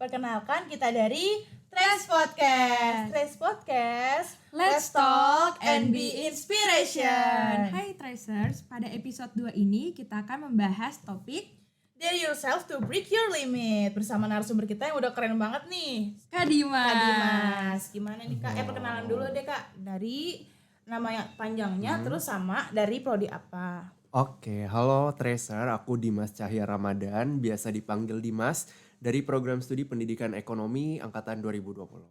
Perkenalkan kita dari Trace Podcast. Let's talk and be inspiration. Hai Tracers, pada episode 2 ini kita akan membahas topik Dare yourself to break your limit bersama narasumber kita yang udah keren banget nih, Kak Dimas. Kak Dimas. Gimana nih Kak? Perkenalan dulu deh Kak. Dari nama panjangnya terus sama dari prodi apa? Oke, halo Tracer, aku Dimas Cahya Ramadan, biasa dipanggil Dimas, dari program studi pendidikan ekonomi angkatan 2020.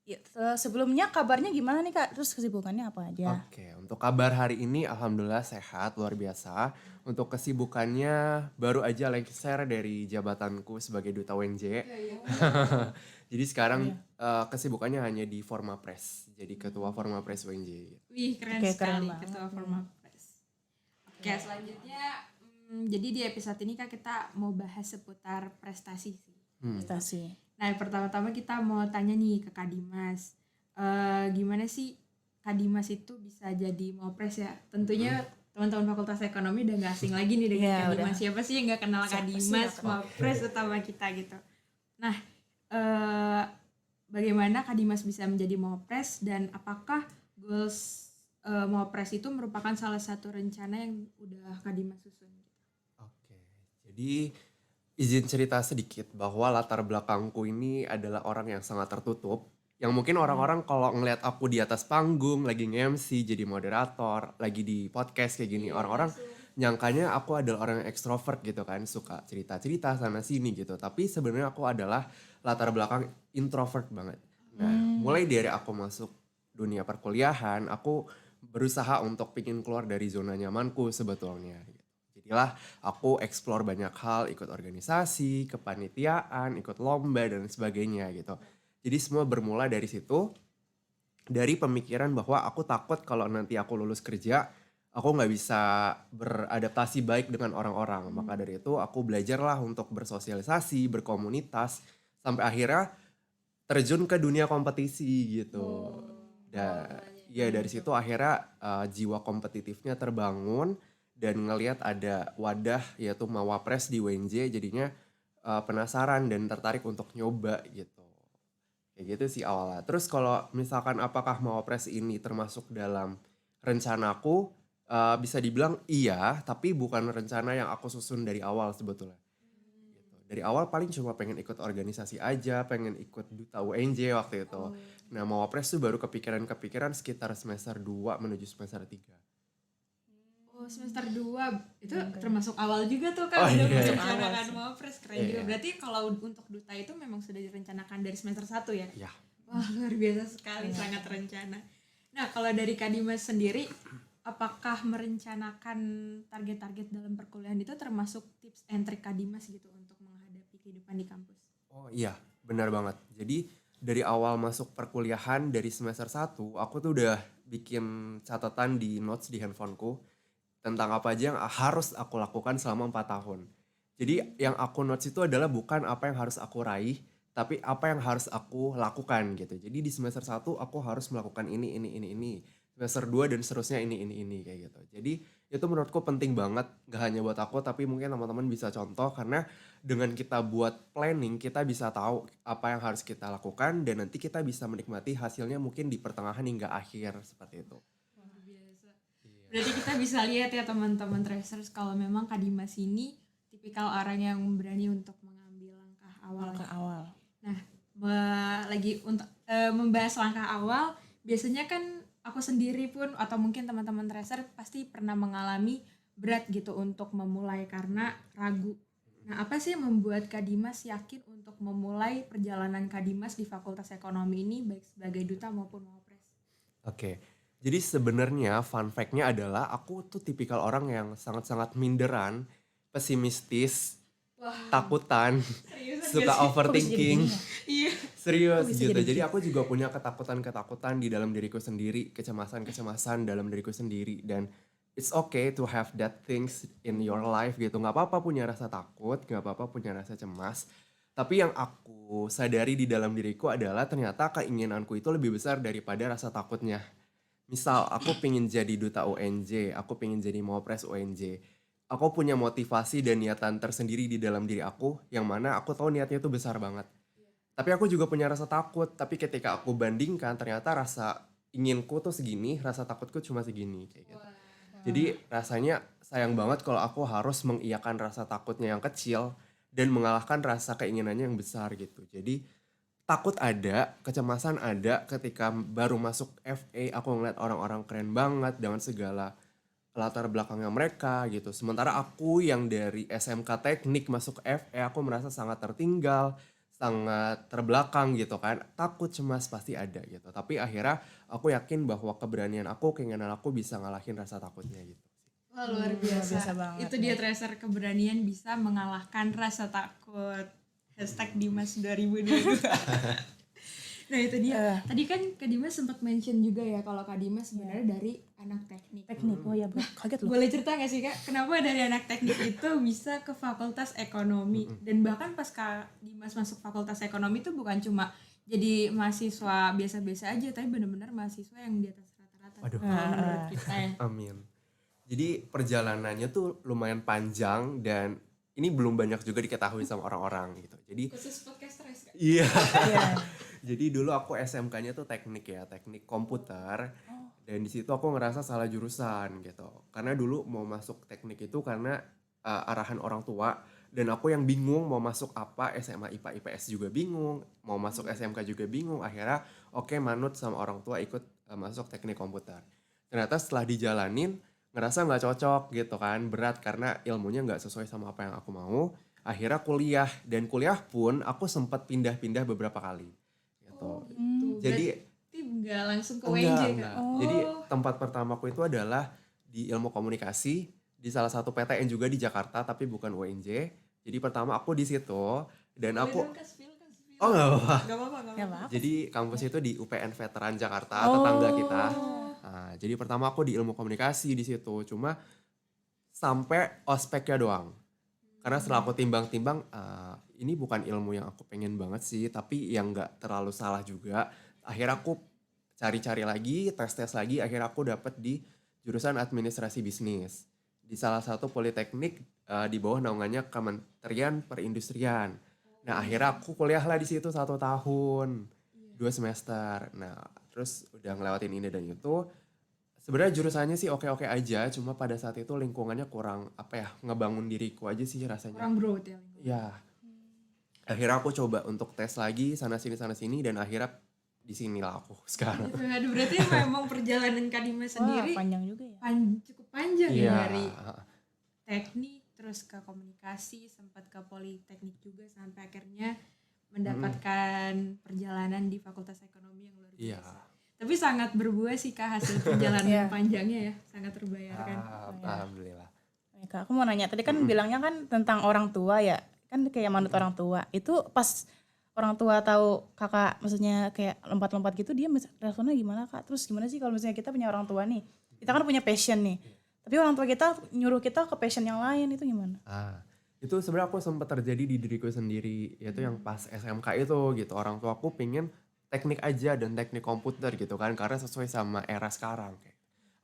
Ya, sebelumnya kabarnya gimana nih Kak? Terus kesibukannya apa aja? Oke, untuk kabar hari ini alhamdulillah sehat, luar biasa. Untuk kesibukannya baru aja lengser dari jabatanku sebagai Duta UNJ. Jadi sekarang kesibukannya hanya di Forma-Pres, jadi ketua Forma-Pres UNJ. Wih, keren Oke, sekali keren ketua Forma-Pres. Oke, selanjutnya jadi di episode ini Kak kita mau bahas seputar prestasi sih. Prestasi. Nah, pertama-tama kita mau tanya nih ke Kak Dimas. Gimana sih Kak Dimas itu bisa jadi Mawapres ya? Tentunya teman-teman Fakultas Ekonomi udah gak asing lagi nih dengan Kak Dimas. Siapa sih yang gak kenal Kak Dimas, Mawapres utama kita gitu. Nah, bagaimana Kak Dimas bisa menjadi Mawapres dan apakah goals Mawapres itu merupakan salah satu rencana yang udah Kak Dimas susun? Oke, jadi izin cerita sedikit bahwa latar belakangku ini adalah orang yang sangat tertutup. Yang mungkin orang-orang kalau ngelihat aku di atas panggung, lagi nge-MC, jadi moderator, lagi di podcast kayak gini, orang-orang nyangkanya aku adalah orang yang ekstrovert gitu kan, suka cerita-cerita sana sini gitu. Tapi sebenarnya aku adalah latar belakang introvert banget. Nah, mulai dari aku masuk dunia perkuliahan, aku berusaha untuk pingin keluar dari zona nyamanku sebetulnya. Jadilah aku explore banyak hal, ikut organisasi, kepanitiaan, ikut lomba dan sebagainya gitu. Jadi semua bermula dari situ, dari pemikiran bahwa aku takut kalau nanti aku lulus kerja, aku nggak bisa beradaptasi baik dengan orang-orang. Maka dari itu aku belajarlah untuk bersosialisasi, berkomunitas, sampai akhirnya terjun ke dunia kompetisi gitu. Dan ya dari situ akhirnya jiwa kompetitifnya terbangun dan ngelihat ada wadah yaitu Mawapres di UNJ, jadinya penasaran dan tertarik untuk nyoba gitu. Kayak gitu sih awalnya. Terus kalau misalkan apakah Mawapres ini termasuk dalam rencanaku, bisa dibilang iya, tapi bukan rencana yang aku susun dari awal sebetulnya. Dari awal paling cuma pengen ikut organisasi aja, pengen ikut Duta UNJ waktu itu. Nah, Mawapres tuh baru kepikiran sekitar semester 2 menuju semester 3. Oh, semester 2 itu termasuk awal juga tuh Kak, Oh, udah iya. merencanakan Mawapres, keren juga. Iya. Berarti kalau untuk Duta itu memang sudah direncanakan dari semester 1 ya? Ya. Wah, luar biasa sekali, sangat terencana. Nah, kalau dari Kak Dimas sendiri, apakah merencanakan target-target dalam perkuliahan itu termasuk tips and trick Kak Dimas gitu untuk menghadapi kehidupan di kampus? Oh iya, benar banget. Jadi dari awal masuk perkuliahan dari semester 1, aku tuh udah bikin catatan di notes di handphoneku tentang apa aja yang harus aku lakukan selama 4 tahun. Jadi yang aku notes itu adalah bukan apa yang harus aku raih, tapi apa yang harus aku lakukan gitu. Jadi di semester 1 aku harus melakukan ini. Semester 2 dan seterusnya ini kayak gitu. Jadi itu menurutku penting banget, gak hanya buat aku tapi mungkin teman-teman bisa contoh, karena dengan kita buat planning kita bisa tahu apa yang harus kita lakukan dan nanti kita bisa menikmati hasilnya mungkin di pertengahan hingga akhir seperti itu. Luar biasa. Berarti kita bisa lihat ya teman-teman Tracers kalau memang Kak Dimas ini tipikal orang yang berani untuk mengambil langkah awal. Nah, lagi untuk membahas langkah awal, biasanya kan aku sendiri pun atau mungkin teman-teman Tracer pasti pernah mengalami berat gitu untuk memulai karena ragu. Nah, apa sih yang membuat Kak Dimas yakin untuk memulai perjalanan Kak Dimas di Fakultas Ekonomi ini baik sebagai duta maupun Mawapres? Oke, jadi sebenarnya fun fact-nya adalah aku tuh tipikal orang yang sangat-sangat minderan, pesimistis, takutan, suka overthinking. Iya. Serius gitu. Jadi aku juga punya ketakutan-ketakutan di dalam diriku sendiri, kecemasan-kecemasan dalam diriku sendiri, dan it's okay to have that things in your life gitu. Gak apa-apa punya rasa takut, gak apa-apa punya rasa cemas. Tapi yang aku sadari di dalam diriku adalah ternyata keinginanku itu lebih besar daripada rasa takutnya. Misal aku pengen jadi duta UNJ, aku pengen jadi Mawapres UNJ. aku punya motivasi dan niatan tersendiri di dalam diri aku yang mana aku tahu niatnya itu besar banget. Tapi aku juga punya rasa takut, tapi ketika aku bandingkan ternyata rasa inginku tuh segini, rasa takutku cuma segini kayak gitu. Jadi rasanya sayang banget kalau aku harus mengiyakan rasa takutnya yang kecil dan mengalahkan rasa keinginannya yang besar gitu. Jadi takut ada, kecemasan ada ketika baru masuk FA aku ngeliat orang-orang keren banget dengan segala latar belakangnya mereka gitu. Sementara aku yang dari SMK teknik masuk FA aku merasa sangat tertinggal, sangat terbelakang gitu kan. Takut, cemas pasti ada gitu. Tapi akhirnya aku yakin bahwa keberanian aku, keinginan aku bisa ngalahin rasa takutnya gitu. Wah, luar biasa. biasa banget, Itu dia Tracer, keberanian bisa mengalahkan rasa takut. #Dimas 2022. Nah itu dia. Tadi kan Kak Dimas sempat mention juga ya kalau Kak Dimas sebenarnya dari anak teknik. Oh ya, kaget loh. Boleh cerita gak sih Kak, kenapa dari anak teknik itu bisa ke fakultas ekonomi? Dan bahkan pas Kak Dimas masuk fakultas ekonomi itu bukan cuma jadi mahasiswa biasa-biasa aja, tapi benar-benar mahasiswa yang di atas rata-rata. Waduh. Kalau menurut kita ya. Amin. Jadi perjalanannya tuh lumayan panjang dan ini belum banyak juga diketahui sama orang-orang gitu. Jadi Khusus podcasters Kak. iya. Iya. Jadi dulu aku SMK-nya tuh teknik ya, teknik komputer. Dan di situ aku ngerasa salah jurusan gitu. Karena dulu mau masuk teknik itu karena arahan orang tua. Dan aku yang bingung mau masuk apa, SMA IPA IPS juga bingung. Mau masuk SMK juga bingung. Akhirnya oke, manut sama orang tua ikut masuk teknik komputer. Ternyata setelah dijalanin ngerasa nggak cocok gitu kan. Berat karena ilmunya nggak sesuai sama apa yang aku mau. Akhirnya kuliah. Dan kuliah pun aku sempat pindah-pindah beberapa kali. Gitu. Jadi Berarti nggak langsung ke enggak, WNJ enggak. Kak? Jadi tempat pertamaku itu adalah di ilmu komunikasi di salah satu PTN juga di Jakarta tapi bukan UNJ. Jadi pertama aku di situ dan aku oh nggak apa-apa. Gak apa-apa. Ya, maaf. Jadi kampus itu di UPN Veteran Jakarta, tetangga kita. Nah, jadi pertama aku di ilmu komunikasi di situ. Cuma sampai ospeknya doang. Karena setelah aku timbang-timbang, ini bukan ilmu yang aku pengen banget sih, tapi yang nggak terlalu salah juga. Akhirnya aku cari-cari lagi, tes-tes lagi, akhirnya aku dapet di jurusan administrasi bisnis. Di salah satu politeknik di bawah naungannya Kementerian Perindustrian. Nah akhirnya aku kuliah lah di situ 1 tahun, 2 semester. Nah terus udah ngelewatin ini dan itu. Sebenarnya jurusannya sih oke-oke aja, cuma pada saat itu lingkungannya kurang ngebangun diriku aja sih rasanya. Kurang growth ya. Ya. Akhirnya aku coba untuk tes lagi sana sini dan akhirnya di sinilah aku sekarang. Gitu. Aduh, berarti memang perjalanan Kak Dimas sendiri Panjang juga ya. cukup panjang ya Iya. dari teknik terus ke komunikasi, sempat ke politeknik juga sampai akhirnya mendapatkan perjalanan di Fakultas Ekonomi yang luar biasa. Iya. Tapi sangat berbuah sih Kak hasil perjalanan panjangnya ya, sangat terbayarkan. Alhamdulillah. Ya, Kak, aku mau nanya, tadi kan bilangnya kan tentang orang tua ya, kan kayak manut orang tua. Itu pas orang tua tahu kakak, maksudnya kayak lompat-lompat gitu, dia responnya gimana Kak? Terus gimana sih kalau misalnya kita punya orang tua nih, kita kan punya passion nih, tapi orang tua kita nyuruh kita ke passion yang lain, itu gimana? Itu sebenarnya aku sempat terjadi di diriku sendiri, yaitu yang pas SMK itu gitu. Orang tua aku pengen teknik aja dan teknik komputer gitu kan, karena sesuai sama era sekarang.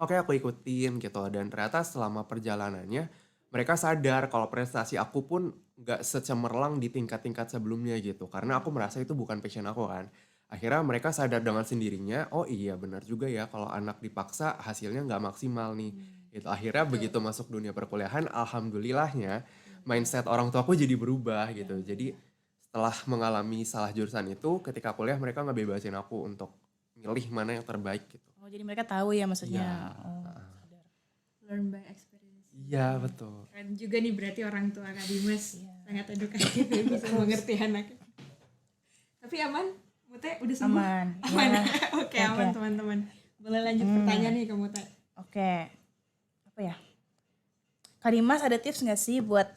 Oke, aku ikutin gitu, dan ternyata selama perjalanannya mereka sadar kalau prestasi aku pun gak secemerlang di tingkat-tingkat sebelumnya gitu, karena aku merasa itu bukan passion aku kan. Akhirnya mereka sadar dengan sendirinya, oh iya benar juga ya kalau anak dipaksa hasilnya gak maksimal nih. Gitu. Akhirnya begitu masuk dunia perkuliahan, alhamdulillahnya mindset orang tua aku jadi berubah gitu. Jadi setelah mengalami salah jurusan itu, ketika kuliah mereka ngebebasin aku untuk milih mana yang terbaik gitu. Oh jadi mereka tahu ya maksudnya. Learn by experience. Iya betul. Keren juga nih berarti orang tua Kak Dimas sangat edukatif ya, bisa mengerti anaknya. Tapi aman? Mute udah sembuh? Aman. Aman. Ya. Oke, aman teman-teman. Boleh lanjut pertanyaan nih ke Mute. Oke. Apa ya? Kak Dimas ada tips nggak sih buat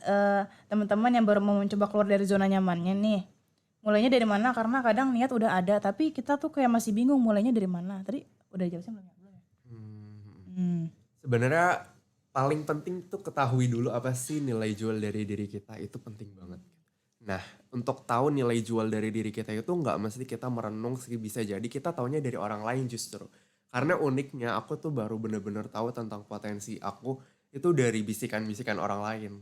teman-teman yang baru mau mencoba keluar dari zona nyamannya nih? Mulainya dari mana? Karena kadang niat udah ada, tapi kita tuh kayak masih bingung mulainya dari mana. Tadi udah jawab sih belum ya? Sebenarnya paling penting tuh ketahui dulu apa sih nilai jual dari diri kita, itu penting banget. Nah untuk tahu nilai jual dari diri kita itu nggak mesti kita merenung sih, bisa jadi kita taunya dari orang lain justru. Karena uniknya aku tuh baru bener-bener tahu tentang potensi aku itu dari bisikan-bisikan orang lain.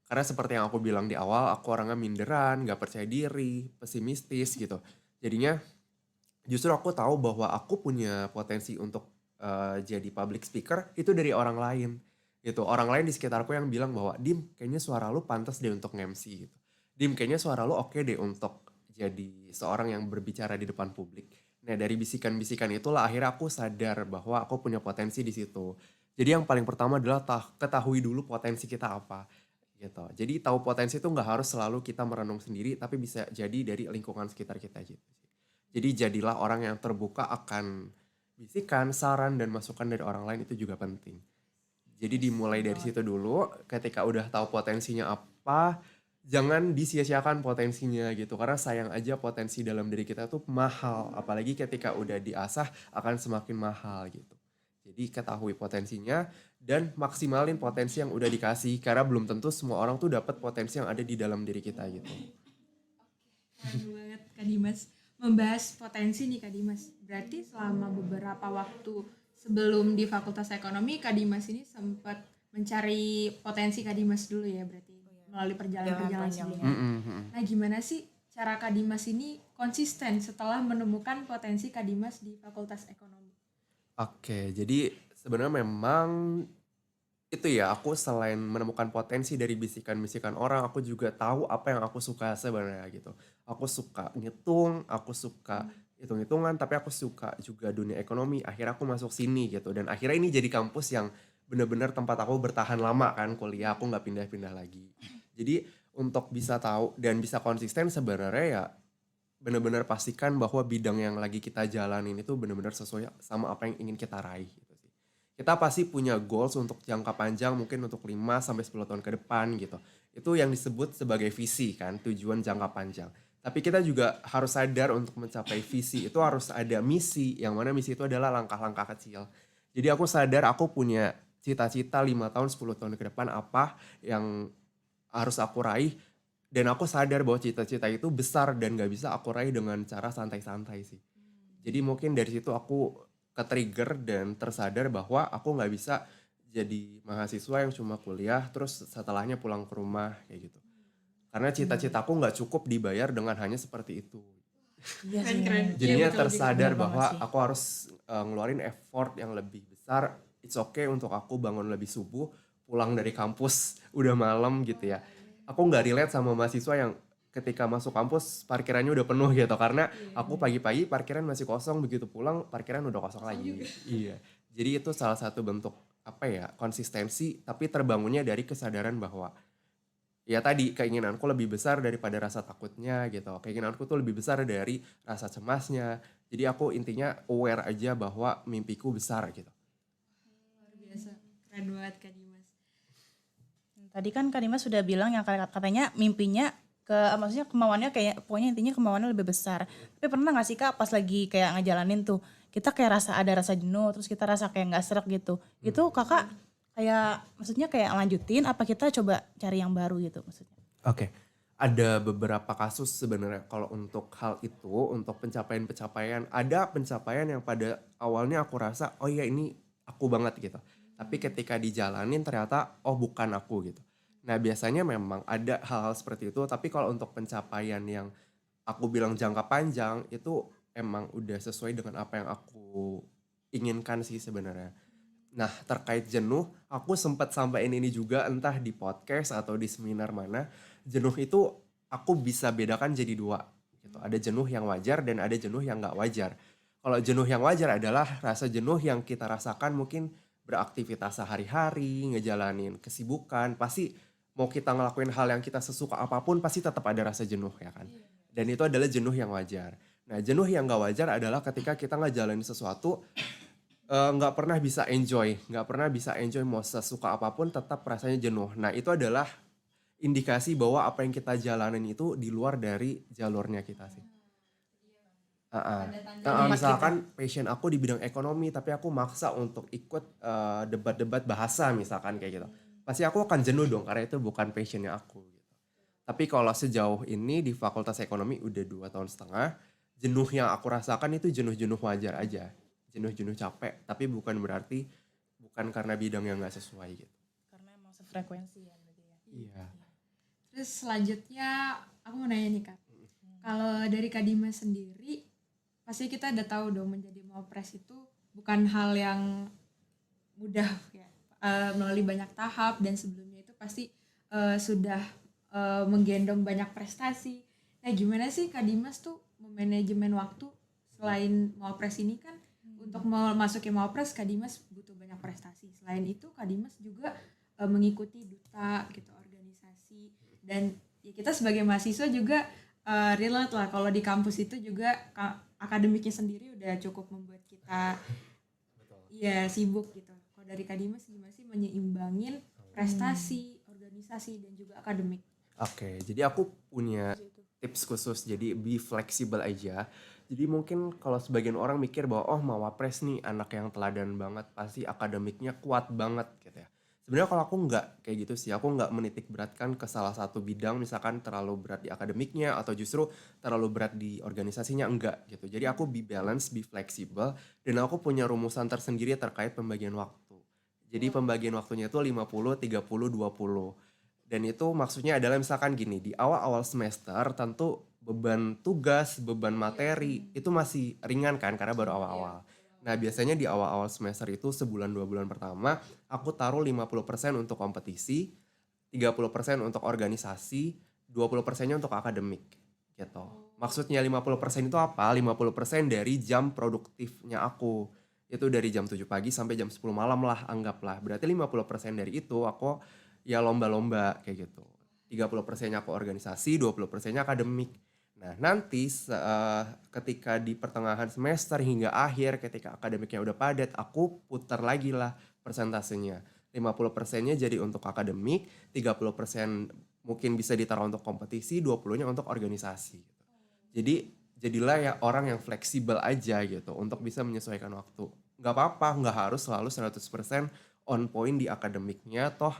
Karena seperti yang aku bilang di awal, aku orangnya minderan, gak percaya diri, pesimistis gitu. Jadinya justru aku tahu bahwa aku punya potensi untuk jadi public speaker itu dari orang lain gitu. Orang lain di sekitarku yang bilang bahwa Dim, kayaknya suara lu pantas deh untuk nge-MC gitu. Dim, kayaknya suara lu oke deh untuk jadi seorang yang berbicara di depan publik. Nah, dari bisikan-bisikan itulah akhirnya aku sadar bahwa aku punya potensi di situ. Jadi yang paling pertama adalah ketahui dulu potensi kita apa gitu. Jadi tahu potensi itu nggak harus selalu kita merenung sendiri, tapi bisa jadi dari lingkungan sekitar kita gitu. Jadi jadilah orang yang terbuka akan bisikan, saran, dan masukan dari orang lain itu juga penting. Jadi dimulai dari situ dulu, ketika udah tahu potensinya apa, jangan disia-siakan potensinya gitu. Karena sayang aja potensi dalam diri kita tuh mahal. Apalagi ketika udah diasah akan semakin mahal gitu. Jadi ketahui potensinya dan maksimalin potensi yang udah dikasih. Karena belum tentu semua orang tuh dapat potensi yang ada di dalam diri kita gitu. Keren banget Kak Dimas. Membahas potensi nih Kak Dimas. Berarti selama beberapa waktu sebelum di Fakultas Ekonomi, Kak Dimas ini sempat mencari potensi Kak Dimas dulu ya berarti melalui perjalanan-perjalanan sebelumnya. Nah gimana sih cara Kak Dimas ini konsisten setelah menemukan potensi Kak Dimas di Fakultas Ekonomi? Oke, jadi sebenarnya memang itu ya, aku selain menemukan potensi dari bisikan-bisikan orang, aku juga tahu apa yang aku suka sebenarnya gitu. Aku suka ngitung, aku suka hitung-hitungan, tapi aku suka juga dunia ekonomi. Akhirnya aku masuk sini gitu. Dan akhirnya ini jadi kampus yang benar-benar tempat aku bertahan lama kan kuliah, aku nggak pindah-pindah lagi. Jadi untuk bisa tahu dan bisa konsisten sebenarnya ya benar-benar pastikan bahwa bidang yang lagi kita jalanin itu benar-benar sesuai sama apa yang ingin kita raih gitu sih. Kita pasti punya goals untuk jangka panjang mungkin untuk 5 sampai 10 tahun ke depan gitu. Itu yang disebut sebagai visi kan, tujuan jangka panjang. Tapi kita juga harus sadar untuk mencapai visi itu harus ada misi, yang mana misi itu adalah langkah-langkah kecil. Jadi aku sadar aku punya cita-cita 5 tahun 10 tahun ke depan apa yang harus aku raih. Dan aku sadar bahwa cita-cita itu besar dan gak bisa aku raih dengan cara santai-santai sih. Jadi mungkin dari situ aku ke-trigger dan tersadar bahwa aku gak bisa jadi mahasiswa yang cuma kuliah terus setelahnya pulang ke rumah kayak gitu. Karena cita-citaku gak cukup dibayar dengan hanya seperti itu. Iya sih. Keren-keren. Jadinya Iya, betul tersadar Bener bahwa banget sih. aku harus ngeluarin effort yang lebih besar. It's okay untuk aku bangun lebih subuh, pulang dari kampus udah malam gitu ya. Aku nggak relate sama mahasiswa yang ketika masuk kampus parkirannya udah penuh gitu. Karena aku pagi-pagi parkiran masih kosong, begitu pulang parkiran udah kosong lagi. Iya. Jadi itu salah satu bentuk apa ya, konsistensi tapi terbangunnya dari kesadaran bahwa ya tadi keinginanku lebih besar daripada rasa takutnya gitu. Keinginanku tuh lebih besar dari rasa cemasnya. Jadi aku intinya aware aja bahwa mimpiku besar gitu. Luar biasa. Keren banget Kak Dimas. Tadi kan Kak Dimas sudah bilang yang katanya mimpinya maksudnya kemauannya kayak pokoknya intinya kemauannya lebih besar. Tapi pernah gak sih Kak pas lagi kayak ngejalanin tuh kita kayak ada rasa jenuh terus kita rasa kayak nggak serak gitu. Itu Kakak kayak maksudnya kayak lanjutin apa kita coba cari yang baru gitu maksudnya? Oke. Ada beberapa kasus sebenarnya kalau untuk hal itu, untuk pencapaian-pencapaian, ada pencapaian yang pada awalnya aku rasa, oh iya ini aku banget gitu. Tapi ketika dijalanin ternyata, oh bukan aku gitu. Nah biasanya memang ada hal-hal seperti itu, tapi kalau untuk pencapaian yang aku bilang jangka panjang, itu emang udah sesuai dengan apa yang aku inginkan sih sebenarnya. Nah terkait jenuh, aku sempat sampaikan ini juga entah di podcast atau di seminar mana. Jenuh itu aku bisa bedakan jadi dua gitu. Ada jenuh yang wajar dan ada jenuh yang gak wajar. Kalau jenuh yang wajar adalah rasa jenuh yang kita rasakan mungkin beraktivitas sehari-hari, ngejalanin kesibukan, pasti mau kita ngelakuin hal yang kita sesuka apapun pasti tetap ada rasa jenuh ya kan. Dan itu adalah jenuh yang wajar. Nah jenuh yang gak wajar adalah ketika kita ngejalanin sesuatu nggak pernah bisa enjoy mau sesuka apapun tetap rasanya jenuh. Nah itu adalah indikasi bahwa apa yang kita jalanin itu di luar dari jalurnya kita sih. Misalkan passion aku di bidang ekonomi tapi aku maksa untuk ikut debat-debat bahasa misalkan kayak gitu. Pasti aku akan jenuh dong karena itu bukan passionnya aku gitu. Tapi kalau sejauh ini di Fakultas Ekonomi udah 2 tahun setengah, jenuh yang aku rasakan itu jenuh-jenuh wajar aja. Jenuh-jenuh capek, tapi bukan berarti bukan karena bidang yang gak sesuai gitu. frekuensi ya berarti ya. Iya. Terus selanjutnya aku mau nanya nih Kak. Kalau dari Kak Dimas sendiri, pasti kita udah tahu dong menjadi mawapres itu bukan hal yang mudah ya. Melalui banyak tahap dan sebelumnya itu pasti sudah menggendong banyak prestasi. Nah gimana sih Kak Dimas tuh memanajemen waktu selain mawapres ini kan untuk memasuki mawapres Kak Dimas butuh banyak prestasi. Selain itu Kak Dimas juga mengikuti duta gitu organisasi dan ya kita sebagai mahasiswa juga relate lah kalau di kampus itu juga akademiknya sendiri udah cukup membuat kita ya sibuk gitu. Kalau dari Kak Dimas gimana sih menyeimbangin prestasi, organisasi dan juga akademik? Oke, jadi aku punya tips khusus, jadi be flexible aja. Jadi mungkin kalau sebagian orang mikir bahwa oh mawapres nih anak yang teladan banget, pasti akademiknya kuat banget gitu ya. Sebenarnya kalau aku nggak kayak gitu sih, aku nggak menitik beratkan ke salah satu bidang, misalkan terlalu berat di akademiknya atau justru terlalu berat di organisasinya, enggak gitu. Jadi aku be balance, be flexible, dan aku punya rumusan tersendiri terkait pembagian waktu. Jadi pembagian waktunya itu 50, 30, 20. Dan itu maksudnya adalah misalkan gini, di awal-awal semester tentu beban tugas, beban materi itu masih ringan kan karena baru awal-awal. Nah biasanya di awal-awal semester itu sebulan 2 bulan pertama aku taruh 50% untuk kompetisi, 30% untuk organisasi, 20%-nya untuk akademik gitu. Maksudnya 50% itu apa? 50% dari jam produktifnya aku. Itu dari jam 7 pagi sampai jam 10 malam lah anggaplah. Berarti 50% dari itu aku ya lomba-lomba kayak gitu. 30%-nya aku organisasi, 20%-nya akademik. Nah nanti ketika di pertengahan semester hingga akhir ketika akademiknya udah padat, aku putar lagi lah persentasenya. 50%-nya jadi untuk akademik, 30% mungkin bisa ditaruh untuk kompetisi, 20-nya untuk organisasi. Jadi jadilah ya orang yang fleksibel aja gitu untuk bisa menyesuaikan waktu. Gak apa-apa, gak harus selalu 100% on point di akademiknya, toh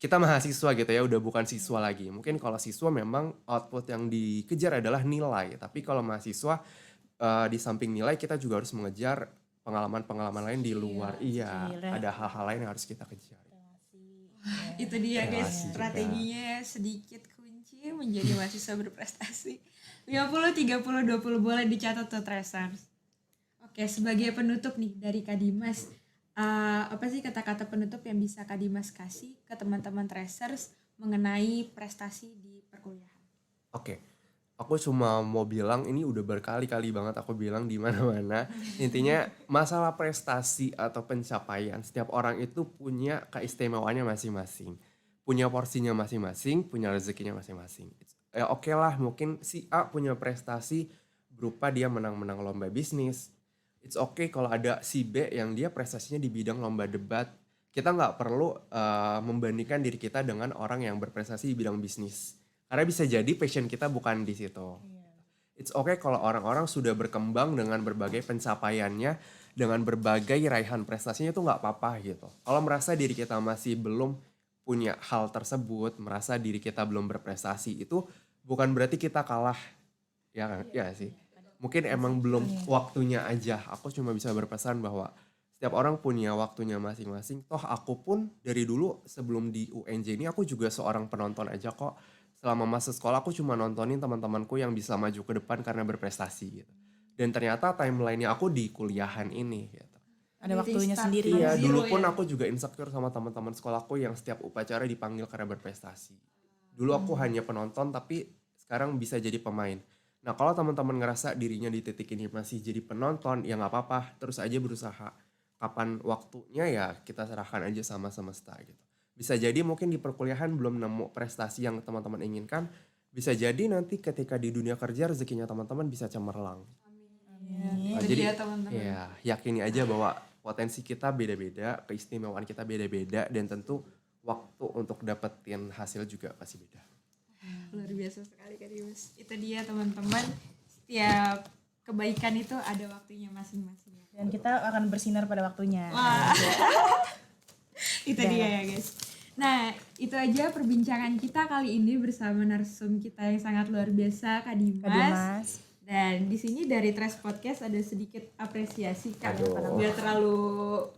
kita mahasiswa gitu ya, udah bukan siswa lagi. Mungkin kalau siswa memang output yang dikejar adalah nilai, tapi kalau mahasiswa di samping nilai kita juga harus mengejar pengalaman-pengalaman lain di luar. Iya, ada hal-hal lain yang harus kita kejar. Itu dia guys, Relasi juga. strateginya sedikit kunci menjadi mahasiswa berprestasi. 50, 30, 20 boleh dicatat tuh Tracers. Oke, sebagai penutup nih dari Kak Dimas, apa sih kata-kata penutup yang bisa Kak Dimas kasih ke teman-teman Tracers mengenai prestasi di perkuliahan? Oke, aku cuma mau bilang ini udah berkali-kali banget aku bilang di mana-mana. Intinya masalah prestasi atau pencapaian, setiap orang itu punya keistimewaannya masing-masing. Punya porsinya masing-masing, punya rezekinya masing-masing. Ya oke lah, mungkin si A punya prestasi berupa dia menang-menang lomba bisnis. It's okay kalau ada si B yang dia prestasinya di bidang lomba debat. Kita nggak perlu membandingkan diri kita dengan orang yang berprestasi di bidang bisnis. Karena bisa jadi passion kita bukan di situ. It's okay kalau orang-orang sudah berkembang dengan berbagai pencapaiannya, dengan berbagai raihan prestasinya itu nggak apa-apa gitu. Kalau merasa diri kita masih belum punya hal tersebut, merasa diri kita belum berprestasi, itu bukan berarti kita kalah. Ya kan? Ya sih. Mungkin emang belum waktunya aja. Aku cuma bisa berpesan bahwa setiap orang punya waktunya masing-masing. Toh aku pun dari dulu sebelum di UNJ ini aku juga seorang penonton aja kok. Selama masa sekolah aku cuma nontonin teman-temanku yang bisa maju ke depan karena berprestasi gitu. Dan ternyata timeline-nya aku di kuliahan ini gitu. Ada waktunya sendiri. Iya, Zero dulu pun ya? aku juga insecure sama teman-teman sekolahku yang setiap upacara dipanggil karena berprestasi. Dulu aku hanya penonton tapi sekarang bisa jadi pemain. Nah kalau teman-teman ngerasa dirinya di titik ini masih jadi penonton, ya nggak apa-apa, terus aja berusaha. Kapan waktunya ya kita serahkan aja sama semesta gitu. Bisa jadi mungkin di perkuliahan belum nemu prestasi yang teman-teman inginkan, bisa jadi nanti ketika di dunia kerja rezekinya teman-teman bisa cemerlang. Itu Jadi dia teman-teman. ya yakini aja bahwa potensi kita beda-beda, keistimewaan kita beda-beda, dan tentu waktu untuk dapetin hasil juga pasti beda. Luar biasa sekali Kak Dimas. Itu dia teman-teman, setiap kebaikan itu ada waktunya masing-masing. Dan kita akan bersinar pada waktunya. Wah. Itu dia ya guys. Nah itu aja perbincangan kita kali ini bersama narsum kita yang sangat luar biasa Kak Dimas. Kak Dimas. Dan di sini dari Trash Podcast ada sedikit apresiasi Kak. Aduh. Biar terlalu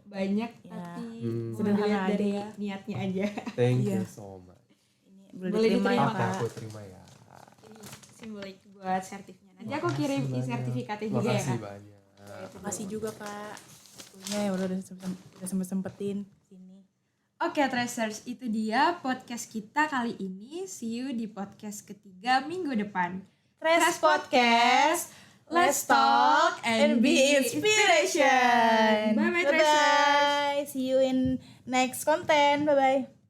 banyak Ya, tapi Sederhana Sederhana aja dari ya. niatnya aja. Thank Iya. you so much. Ini boleh Boleh diterima ya diterima, Oke, Kak. aku terima ya. Simbolik buat sertifnya. Nanti aku kirim Makasih sertifikatnya banyak. juga ya Makasih Kak. banyak. Makasih juga Kak. Waktunya ya udah sempet-sempetin sini. Oke Tracers, itu dia podcast kita kali ini. See you di podcast ketiga minggu depan. Trash Podcast. Let's talk and be inspiration. Bye-bye, Bye-bye. See you in next content. Bye-bye.